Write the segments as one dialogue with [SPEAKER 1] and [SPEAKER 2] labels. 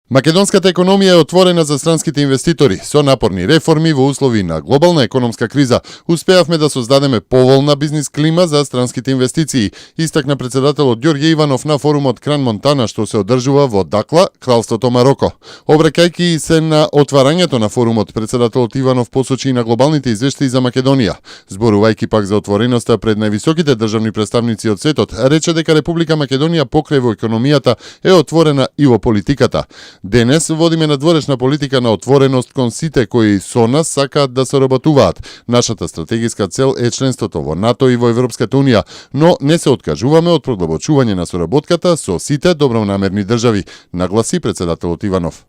[SPEAKER 1] Македонската економија е отворена за странските инвеститори. Со напорни реформи во услови на глобална економска криза, успеавме да создадеме поволна бизнис клима за странските инвестиции, истакна председателот Ѓорѓе Иванов на форумот Кран Монтана, што се одржува во Дакла, Кралството Мароко. Обраќајќи се на отварањето на форумот, председателот Иванов посочи и на глобалните извештаи за Македонија. Зборувајќи пак за отвореноста пред највисоките државни представници од светот, рече дека Република Македонија покрај во економијата е отворена и во политиката. Денес водиме надворешна политика на отвореност кон сите кои со нас сакаат да соработуваат. Нашата стратегиска цел е членството во НАТО и во Европската Унија, но не се откажуваме од продлабочување на соработката со сите добронамерни држави, нагласи председателот Иванов.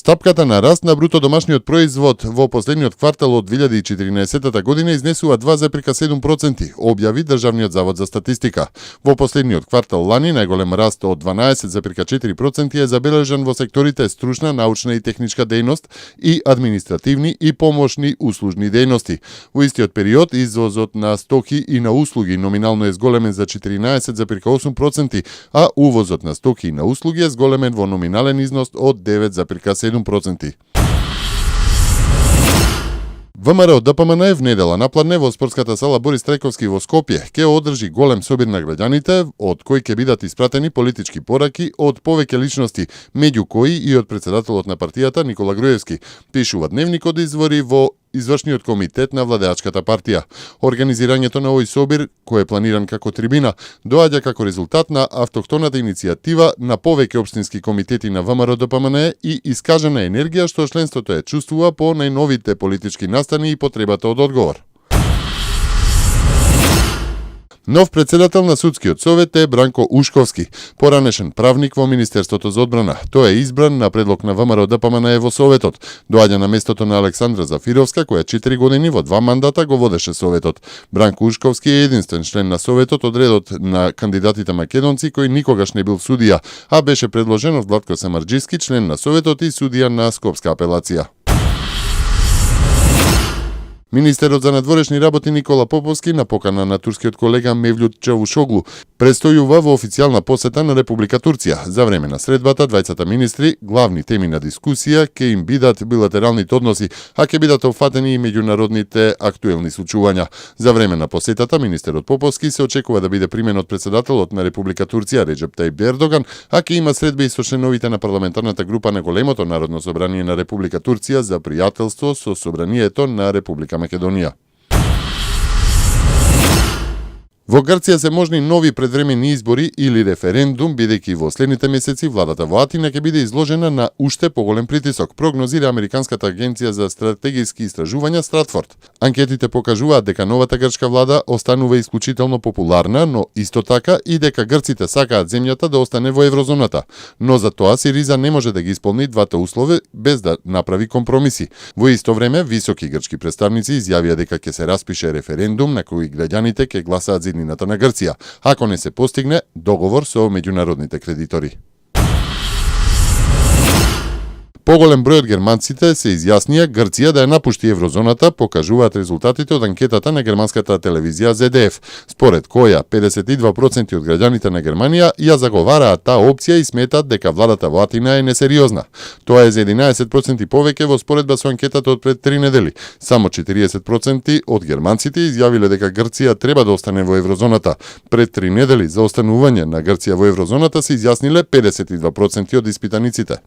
[SPEAKER 1] Стапката на раст на бруто домашниот производ во последниот квартал од 2014 година изнесува 2,7%, објави Државниот завод за статистика. Во последниот квартал лани најголем раст од 12,4% е забележан во секторите стручна, научна и техничка дејност и административни и помошни услужни дејности. Во истиот период извозот на стоки и на услуги номинално е зголемен за 14,8%, а увозот на стоки и на услуги е зголемен во номинален износ од 9,7%. ВМРО ДПМН в недела напладне во спортската сала Борис Трајковски во Скопје ќе одржи голем собир на граѓаните, од кои ќе бидат испратени политички пораки од повеќе личности, меѓу кои и од председателот на партијата Никола Груевски, пишува Дневникот извори во Извршниот комитет на владеачката партија. Организирањето на овој собир, кој е планиран како трибина, доаѓа како резултат на автохтоната иницијатива на повеќе општински комитети на ВМРО ДПМН и искажена енергија што членството е чувствува по најновите политички настани и потребата од одговор. Нов председател на Судскиот совет е Бранко Ушковски, поранешен правник во Министерството за одбрана. Тој е избран на предлог на ВМРО ДПМН во Советот. Доаѓа на местото на Александра Зафировска, која 4 години во 2 мандата го водеше Советот. Бранко Ушковски е единствен член на Советот од редот на кандидатите македонци кој никогаш не бил судија, а беше предложен од Владко Самарџиски, член на Советот и судија на Скопска апелација. Министерот за надворешни работи Никола Поповски на покана на турскиот колега Мевљут Чавушоглу престојува во официјална посета на Република Турција. За време на средбата, двајцата министри, главни теми на дискусија ќе им бидат билатералните односи, а ќе бидат опфатени и меѓународните актуелни случувања. За време на посетата, министерот Поповски се очекува да биде примен од председателот на Република Турција Реџеп Тајип Ердоган, а ќе има средби и со членовите на парламентарната група на големото Народно собрание на Република Турција за пријателство со собранието на Република Македонија. Во Грција се можни нови предвремени избори или референдум, бидејќи во следните месеци владата во Атина ќе биде изложена на уште поголем притисок, прогнозира Американската агенција за стратегиски истражувања Стратфорд. Анкетите покажуваат дека новата грчка влада останува исклучително популарна, но исто така и дека грците сакаат земјата да остане во еврозоната. Но за тоа Сириза не може да ги исполни двата услови без да направи компромиси. Во исто време, високи грчки представници изјавија дека ќе се распише референдум на кој граѓаните ќе гласаат за иднината на Грција, ако не се постигне договор со меѓународните кредитори. Поголем број од германците се изјаснија Грција да ја напушти еврозоната, покажуваат резултатите од анкетата на германската телевизија ZDF, според која 52% од граѓаните на Германија ја заговараат таа опција и сметат дека владата во Атина е несериозна. Тоа е за 11% повеќе во споредба со анкетата од пред 3 недели. Само 40% од германците изјавиле дека Грција треба да остане во еврозоната. Пред 3 недели за останување на Грција во еврозоната се изјасниле 52% од испитаниците.